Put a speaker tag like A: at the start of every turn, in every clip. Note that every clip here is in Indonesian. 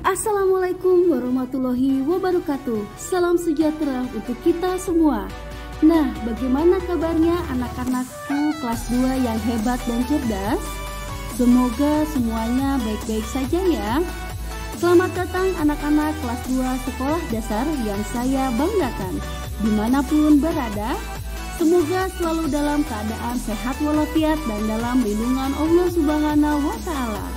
A: Assalamualaikum warahmatullahi wabarakatuh. Salam sejahtera untuk kita semua. Nah, bagaimana kabarnya anak-anakku kelas 2 yang hebat dan cerdas? Semoga semuanya baik-baik saja ya. Selamat datang anak-anak kelas 2 sekolah dasar yang saya banggakan. Dimanapun berada, semoga selalu dalam keadaan sehat walafiat dan dalam lindungan Allah Subhanahu wa Ta'ala.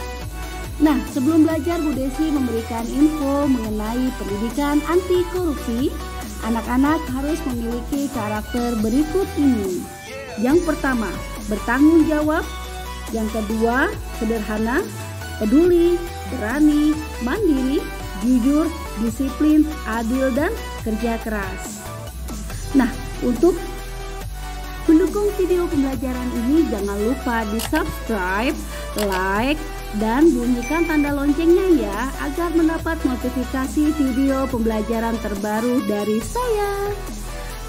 A: Nah, sebelum belajar, Bu Desi memberikan info mengenai pendidikan anti korupsi. Anak-anak harus memiliki karakter berikut ini. Yang pertama, bertanggung jawab. Yang kedua, sederhana, peduli, berani, mandiri, jujur, disiplin, adil, dan kerja keras. Nah, untuk mendukung video pembelajaran ini, jangan lupa di subscribe, like, dan bunyikan tanda loncengnya ya, agar mendapat notifikasi video pembelajaran terbaru dari saya.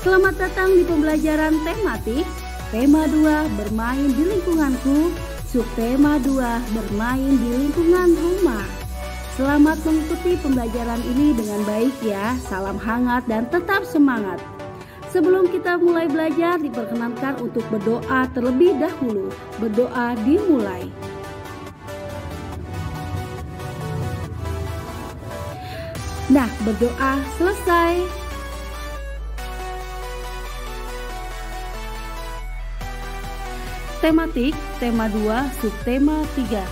A: Selamat datang di pembelajaran tematik. Tema 2, bermain di lingkunganku. Subtema 2, bermain di lingkungan rumah. Selamat mengikuti pembelajaran ini dengan baik ya. Salam hangat dan tetap semangat. Sebelum kita mulai belajar, diperkenankan untuk berdoa terlebih dahulu. Berdoa dimulai. Nah, berdoa selesai. Tematik, tema 2, subtema 3.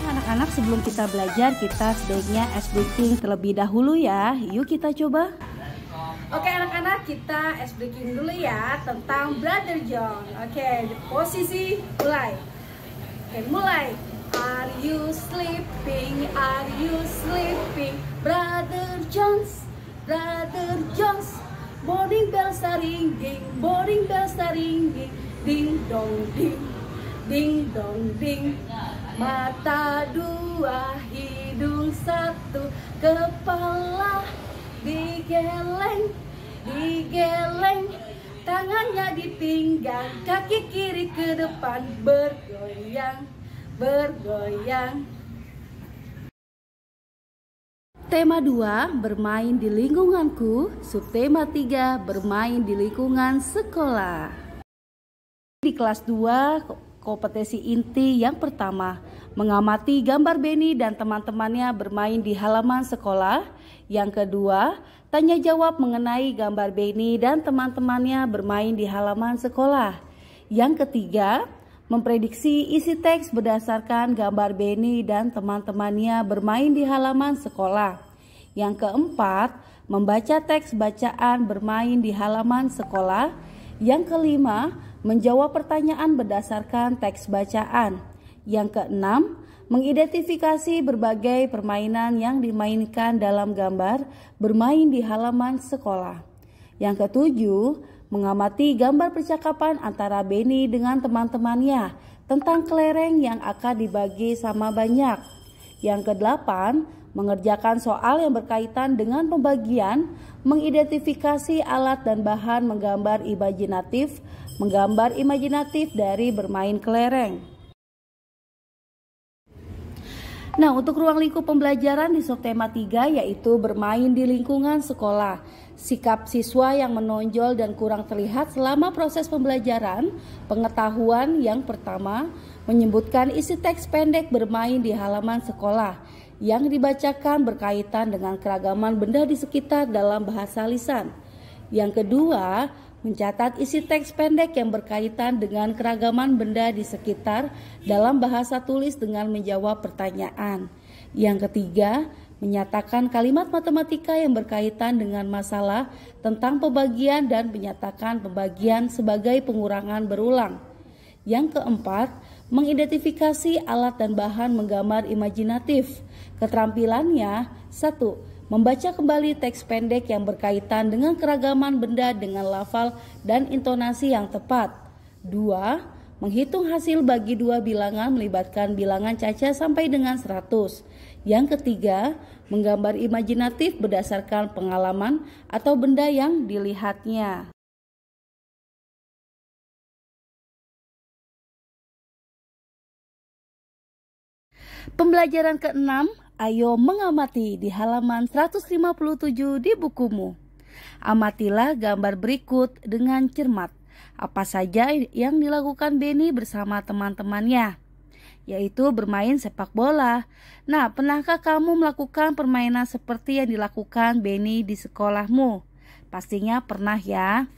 A: Anak-anak, sebelum kita belajar, kita sebaiknya ice breaking terlebih dahulu ya. Yuk kita coba. Oke anak-anak, kita ice breaking dulu ya tentang Brother John. Oke, posisi mulai. Oke, mulai. Are you sleeping? Are you sleeping? Brother Jones, Brother Jones. Boarding bells are ringing, boarding bells are ringing. Ding dong ding, ding dong ding. Mata dua, hidung satu, kepala digeleng, digeleng. Tangannya di pinggang, kaki kiri ke depan, bergoyang, bergoyang. Tema 2, bermain di lingkunganku. Subtema 3, bermain di lingkungan sekolah. Di kelas 2, kompetensi inti yang pertama, mengamati gambar Benny dan teman-temannya bermain di halaman sekolah. Yang kedua, tanya jawab mengenai gambar Benny dan teman-temannya bermain di halaman sekolah. Yang ketiga, memprediksi isi teks berdasarkan gambar Benny dan teman-temannya bermain di halaman sekolah. Yang keempat, membaca teks bacaan bermain di halaman sekolah. Yang kelima, menjawab pertanyaan berdasarkan teks bacaan. Yang keenam, mengidentifikasi berbagai permainan yang dimainkan dalam gambar bermain di halaman sekolah. Yang ketujuh, mengamati gambar percakapan antara Benny dengan teman-temannya tentang kelereng yang akan dibagi sama banyak. Yang kedelapan, mengerjakan soal yang berkaitan dengan pembagian, mengidentifikasi alat dan bahan menggambar imajinatif dari bermain kelereng. Nah, untuk ruang lingkup pembelajaran di subtema 3 yaitu bermain di lingkungan sekolah. Sikap siswa yang menonjol dan kurang terlihat selama proses pembelajaran. Pengetahuan yang pertama, menyebutkan isi teks pendek bermain di halaman sekolah yang dibacakan berkaitan dengan keragaman benda di sekitar dalam bahasa lisan. Yang kedua, mencatat isi teks pendek yang berkaitan dengan keragaman benda di sekitar dalam bahasa tulis dengan menjawab pertanyaan. Yang ketiga, menyatakan kalimat matematika yang berkaitan dengan masalah tentang pembagian dan menyatakan pembagian sebagai pengurangan berulang. Yang keempat, mengidentifikasi alat dan bahan menggambar imajinatif. Keterampilannya, 1. Membaca kembali teks pendek yang berkaitan dengan keragaman benda dengan lafal dan intonasi yang tepat. 2. Menghitung hasil bagi dua bilangan melibatkan bilangan caca sampai dengan 100. Yang ketiga, menggambar imajinatif berdasarkan pengalaman atau benda yang dilihatnya. Pembelajaran ke-6, ayo mengamati di halaman 157 di bukumu. Amatilah gambar berikut dengan cermat. Apa saja yang dilakukan Benny bersama teman-temannya, yaitu bermain sepak bola. Nah, pernahkah kamu melakukan permainan seperti yang dilakukan Benny di sekolahmu? Pastinya pernah ya.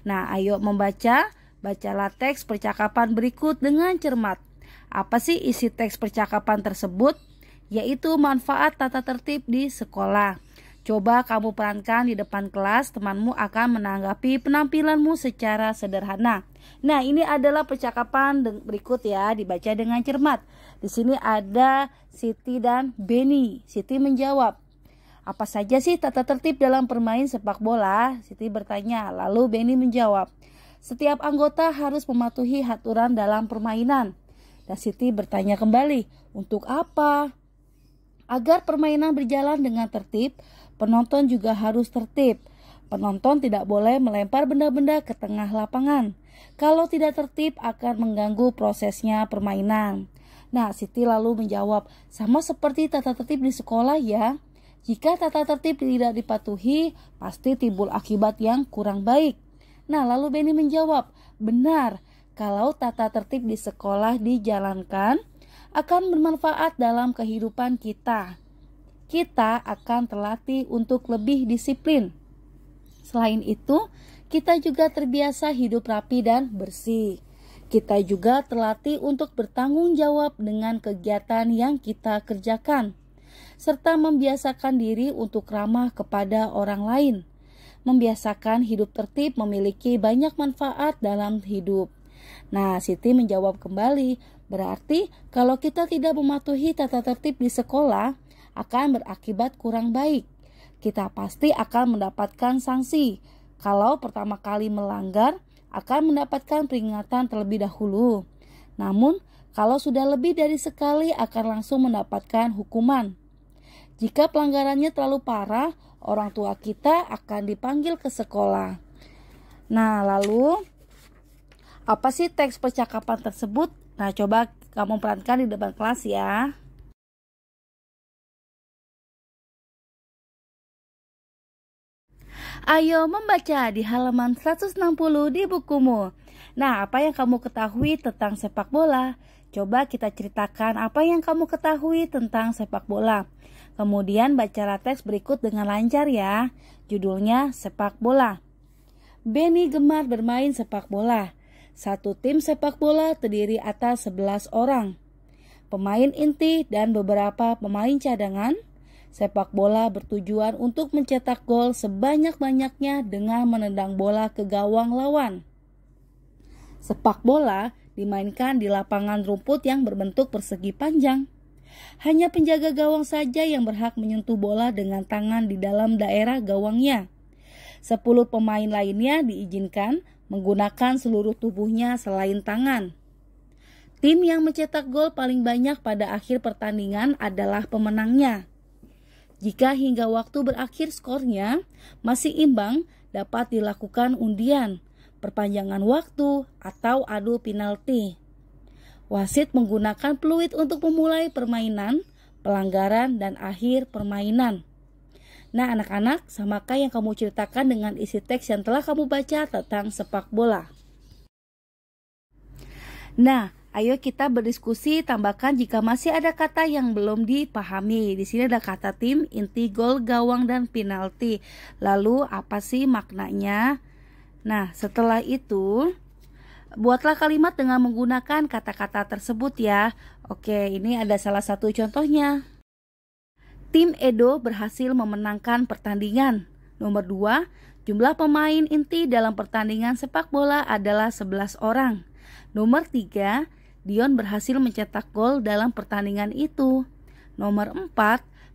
A: Nah, ayo bacalah teks percakapan berikut dengan cermat. Apa sih isi teks percakapan tersebut? Yaitu manfaat tata tertib di sekolah. Coba kamu perankan di depan kelas, temanmu akan menanggapi penampilanmu secara sederhana. Nah, ini adalah percakapan berikut ya, dibaca dengan cermat. Di sini ada Siti dan Benny. Siti menjawab, apa saja sih tata tertib dalam bermain sepak bola? Siti bertanya, lalu Benny menjawab, setiap anggota harus mematuhi aturan dalam permainan. Dan Siti bertanya kembali, untuk apa? Agar permainan berjalan dengan tertib, penonton juga harus tertib. Penonton tidak boleh melempar benda-benda ke tengah lapangan. Kalau tidak tertib akan mengganggu prosesnya permainan. Nah, Siti lalu menjawab, sama seperti tata tertib di sekolah ya. Jika tata tertib tidak dipatuhi, pasti timbul akibat yang kurang baik. Nah, lalu Benny menjawab, benar, kalau tata tertib di sekolah dijalankan, akan bermanfaat dalam kehidupan kita. Kita akan terlatih untuk lebih disiplin. Selain itu, kita juga terbiasa hidup rapi dan bersih. Kita juga terlatih untuk bertanggung jawab dengan kegiatan yang kita kerjakan, serta membiasakan diri untuk ramah kepada orang lain. Membiasakan hidup tertib memiliki banyak manfaat dalam hidup. Nah, Siti menjawab kembali, berarti kalau kita tidak mematuhi tata tertib di sekolah akan berakibat kurang baik. Kita pasti akan mendapatkan sanksi. Kalau pertama kali melanggar akan mendapatkan peringatan terlebih dahulu. Namun, kalau sudah lebih dari sekali akan langsung mendapatkan hukuman. Jika pelanggarannya terlalu parah, orang tua kita akan dipanggil ke sekolah. Nah, lalu apa sih teks percakapan tersebut? Nah, coba kamu perankan di depan kelas ya. Ayo membaca di halaman 160 di bukumu. Nah, apa yang kamu ketahui tentang sepak bola? Coba kita ceritakan apa yang kamu ketahui tentang sepak bola. Kemudian bacalah teks berikut dengan lancar ya. Judulnya sepak bola. Benny gemar bermain sepak bola. Satu tim sepak bola terdiri atas 11 orang. Pemain inti dan beberapa pemain cadangan. Sepak bola bertujuan untuk mencetak gol sebanyak-banyaknya dengan menendang bola ke gawang lawan. Sepak bola dimainkan di lapangan rumput yang berbentuk persegi panjang. Hanya penjaga gawang saja yang berhak menyentuh bola dengan tangan di dalam daerah gawangnya. 10 pemain lainnya diizinkan menggunakan seluruh tubuhnya selain tangan. Tim yang mencetak gol paling banyak pada akhir pertandingan adalah pemenangnya. Jika hingga waktu berakhir skornya masih imbang, dapat dilakukan undian, perpanjangan waktu, atau adu penalti. Wasit menggunakan peluit untuk memulai permainan, pelanggaran, dan akhir permainan. Nah, anak-anak, samakah yang kamu ceritakan dengan isi teks yang telah kamu baca tentang sepak bola? Nah, ayo kita berdiskusi, tambahkan jika masih ada kata yang belum dipahami. Di sini ada kata tim, inti, gol, gawang, dan penalti. Lalu apa sih maknanya? Nah, setelah itu buatlah kalimat dengan menggunakan kata-kata tersebut ya. Oke, ini ada salah satu contohnya. Tim Edo berhasil memenangkan pertandingan. Nomor 2, jumlah pemain inti dalam pertandingan sepak bola adalah 11 orang. Nomor 3, Dion berhasil mencetak gol dalam pertandingan itu. Nomor 4,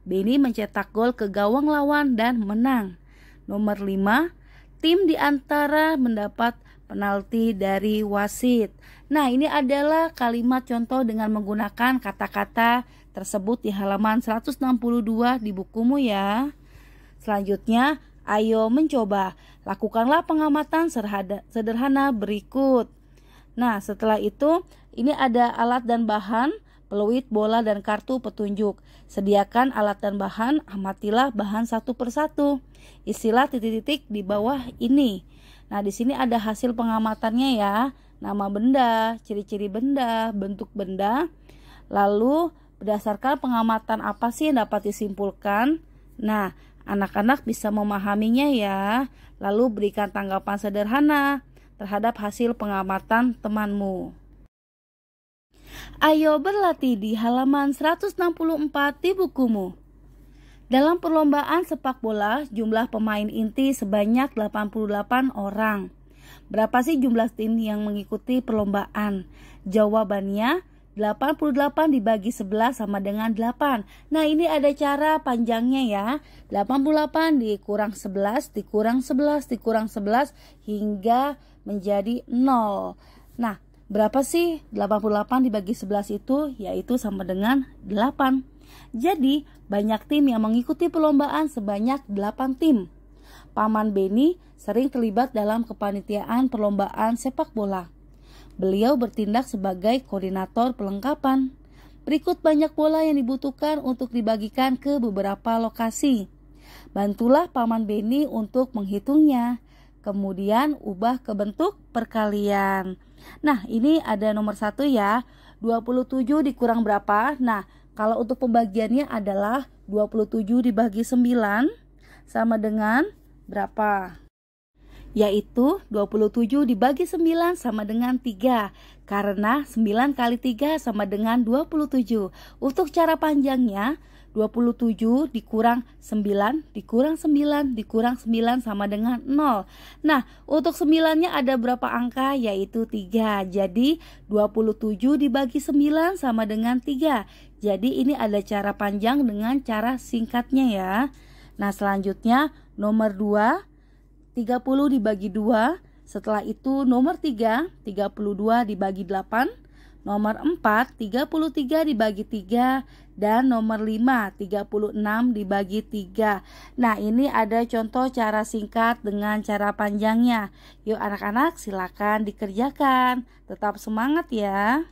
A: Benny mencetak gol ke gawang lawan dan menang. Nomor 5, tim di antara mendapat penalti dari wasit. Nah, ini adalah kalimat contoh dengan menggunakan kata-kata tersebut di halaman 162 di bukumu ya. Selanjutnya, ayo mencoba. Lakukanlah pengamatan sederhana berikut. Nah, setelah itu, ini ada alat dan bahan
B: peluit, bola, dan kartu petunjuk. Sediakan alat dan bahan, amatilah bahan satu persatu. Isilah titik-titik di bawah ini. Nah, di sini ada hasil pengamatannya ya. Nama benda, ciri-ciri benda, bentuk benda. Lalu berdasarkan pengamatan apa sih yang dapat disimpulkan? Nah, anak-anak bisa memahaminya ya. Lalu berikan tanggapan sederhana terhadap hasil pengamatan temanmu. Ayo berlatih di halaman 164 di bukumu. Dalam perlombaan sepak bola, jumlah pemain inti sebanyak 88 orang. Berapa sih jumlah tim yang mengikuti perlombaan? Jawabannya 88 dibagi 11 sama dengan 8. Nah, ini ada cara panjangnya ya. 88 dikurang 11, dikurang 11, dikurang 11 hingga menjadi 0. Nah, berapa sih 88 dibagi 11 itu? Yaitu sama dengan 8. Jadi, banyak tim yang mengikuti perlombaan sebanyak 8 tim. Paman Beni sering terlibat dalam kepanitiaan perlombaan sepak bola. Beliau bertindak sebagai koordinator pelengkapan. Berikut banyak bola yang dibutuhkan untuk dibagikan ke beberapa lokasi. Bantulah Paman Beni untuk menghitungnya. Kemudian ubah ke bentuk perkalian. Nah, ini ada nomor 1 ya. 27 dikurang berapa? Nah, kalau untuk pembagiannya adalah 27 dibagi 9 sama dengan berapa? Yaitu 27 dibagi 9 sama dengan 3. Karena 9 kali 3 sama dengan 27. Untuk cara panjangnya, 27 dikurang 9 dikurang 9 dikurang 9 sama dengan 0. Nah, untuk 9-nya ada berapa angka? Yaitu 3. Jadi 27 dibagi 9 sama dengan 3. Jadi ini ada cara panjang dengan cara singkatnya ya. Nah, selanjutnya nomor 2, 30 dibagi 2. Setelah itu nomor 3, 32 dibagi 8. Nomor 4, 33 dibagi 3. Dan nomor 5, 36 dibagi 3. Nah, ini ada contoh cara singkat dengan cara panjangnya. Yuk anak-anak, silakan dikerjakan. Tetap semangat ya.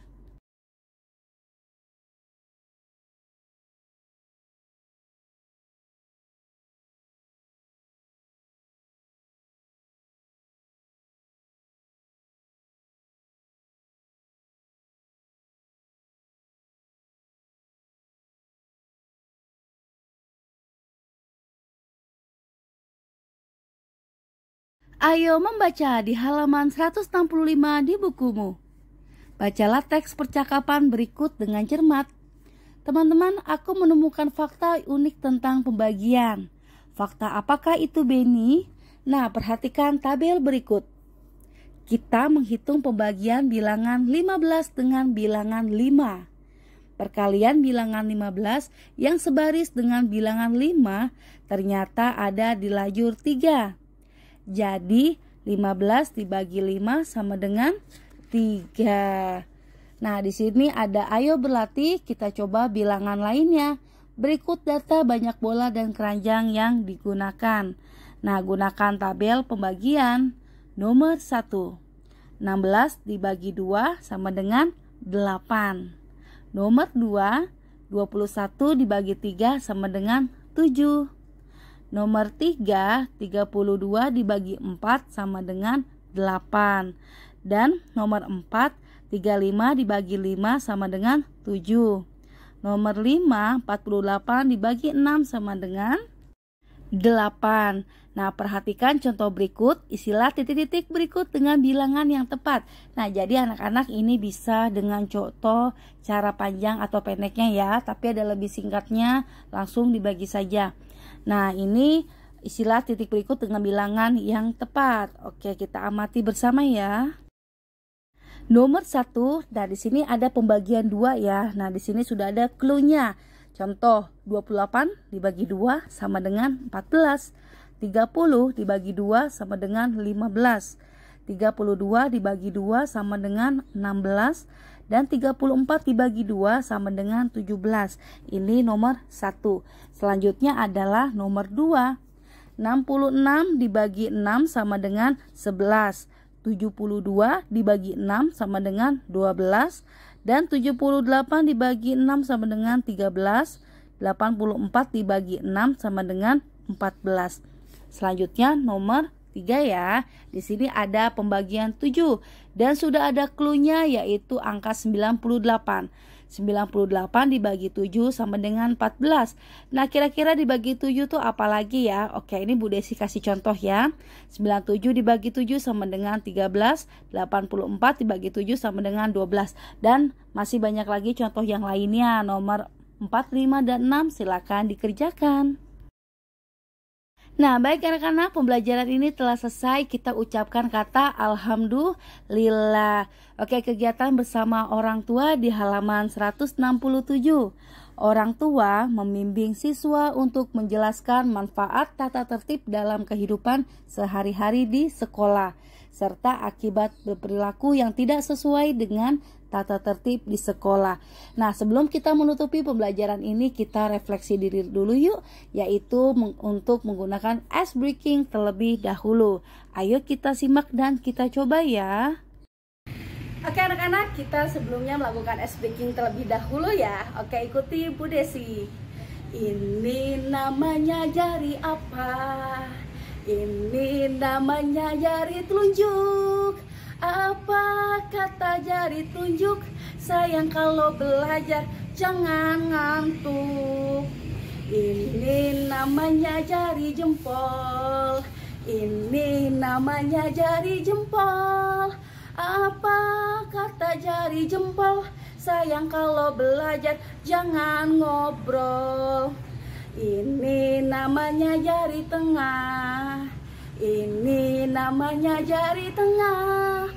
B: Ayo membaca di halaman 165 di bukumu. Bacalah teks percakapan berikut dengan cermat. Teman-teman, aku menemukan fakta unik tentang pembagian. Fakta apakah itu, Beni? Nah, perhatikan tabel berikut. Kita menghitung pembagian bilangan 15 dengan bilangan 5. Perkalian bilangan 15 yang sebaris dengan bilangan 5 ternyata ada di lajur 3. Jadi 15 dibagi 5 sama dengan 3. Nah, di sini ada ayo berlatih, kita coba bilangan lainnya. Berikut data banyak bola dan keranjang yang digunakan. Nah, gunakan tabel pembagian. Nomor 1. 16 dibagi 2 sama dengan 8. Nomor 2. 21 dibagi 3 sama dengan 7. Nomor 3, 32 dibagi 4 sama dengan 8. Dan nomor 4, 35 dibagi 5 sama dengan 7. Nomor 5, 48 dibagi 6 sama dengan 8. Nah, perhatikan contoh berikut, isilah titik-titik berikut dengan bilangan yang tepat. Nah, jadi anak-anak ini bisa dengan contoh cara panjang atau pendeknya ya, tapi ada lebih singkatnya, langsung dibagi saja. Nah, ini isilah titik berikut dengan bilangan yang tepat. Oke, kita amati bersama ya. Nomor 1, nah di sini ada pembagian 2 ya. Nah, di sini sudah ada clue-nya. Contoh, 28 dibagi 2 sama dengan 14. 30 dibagi 2 sama dengan 15. 32 dibagi 2 sama dengan 16. Dan 34 dibagi 2 sama dengan 17. Ini nomor 1. Selanjutnya adalah nomor 2. 66 dibagi 6 sama dengan 11. 72 dibagi 6 sama dengan 12. Dan 78 dibagi 6 sama dengan 13. 84 dibagi 6 sama dengan 14. Selanjutnya nomor 3 ya. Di sini ada pembagian 7 dan sudah ada cluenya yaitu angka 98. 98 dibagi 7 sama dengan 14. Nah, kira-kira dibagi 7 tuh apa lagi ya? Oke, ini Bu Desi kasih contoh ya. 97 dibagi 7 sama dengan 13. 84 dibagi 7 sama dengan 12. Dan masih banyak lagi contoh yang lainnya. Nomor 4, 5, dan 6 silakan dikerjakan. Nah, baik anak-anak, pembelajaran ini telah selesai. Kita ucapkan kata alhamdulillah. Oke, kegiatan bersama orang tua di halaman 167. Orang tua membimbing siswa untuk menjelaskan manfaat tata tertib dalam kehidupan sehari-hari di sekolah, serta akibat berperilaku yang tidak sesuai dengan tata tertib di sekolah. Nah, sebelum kita menutupi pembelajaran ini, kita refleksi diri dulu yuk, yaitu untuk menggunakan ice breaking terlebih dahulu. Ayo kita simak dan kita coba ya. Oke anak-anak, kita sebelumnya melakukan ice breaking terlebih dahulu ya. Oke, ikuti Bu Desi. Ini namanya jari apa? Ini namanya jari telunjuk. Apa kata jari tunjuk? Sayang kalau belajar jangan ngantuk. Ini namanya jari jempol. Ini namanya jari jempol. Apa kata jari jempol? Sayang kalau belajar jangan ngobrol. Ini namanya jari tengah. Ini namanya jari tengah.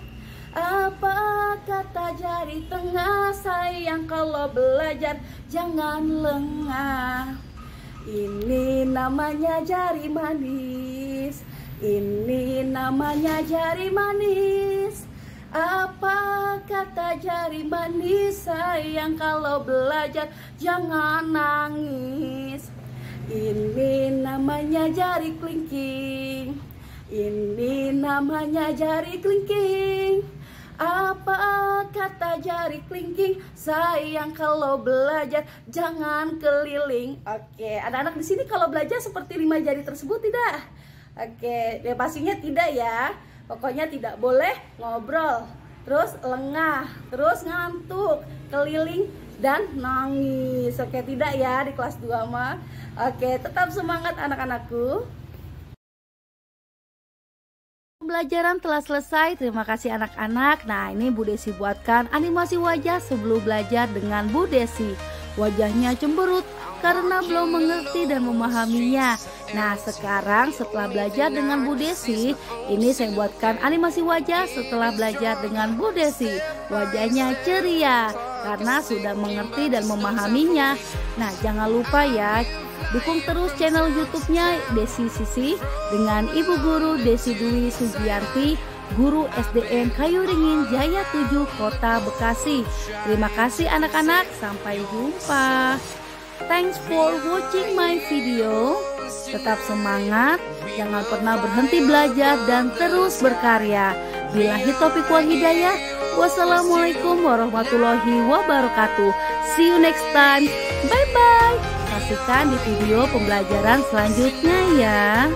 B: Apa kata jari tengah? Sayang kalau belajar jangan lengah. Ini namanya jari manis. Ini namanya jari manis. Apa kata jari manis? Sayang kalau belajar jangan nangis. Ini namanya jari kelingking. Ini namanya jari kelingking. Apa kata jari kelingking? Sayang kalau belajar jangan keliling. Oke, anak-anak di sini kalau belajar seperti 5 jari tersebut tidak? Oke, ya pastinya tidak ya. Pokoknya tidak boleh ngobrol, terus lengah, terus ngantuk, keliling, dan nangis. Oke, tidak ya di kelas 2 mah. Oke, tetap semangat anak-anakku. Pembelajaran telah selesai. Terima kasih anak-anak. Nah, ini Bu Desi buatkan animasi wajah sebelum belajar dengan Bu Desi. Wajahnya cemberut karena belum mengerti dan memahaminya. Nah, sekarang setelah belajar dengan Bu Desi, ini saya buatkan animasi wajah setelah belajar dengan Bu Desi. Wajahnya ceria karena sudah mengerti dan memahaminya. Nah, jangan lupa ya, dukung terus channel YouTube-nya Desi Sisi dengan Ibu Guru Desi Dwi Sugianti, Guru SDN Kayu Ringin Jaya 7 Kota Bekasi. Terima kasih anak-anak, sampai jumpa. Thanks for watching my video. Tetap semangat, jangan pernah berhenti belajar dan terus berkarya. Billahi taufiq wal hidayah. Wassalamualaikum warahmatullahi wabarakatuh. See you next time. Bye bye. Saksikan di video pembelajaran selanjutnya ya.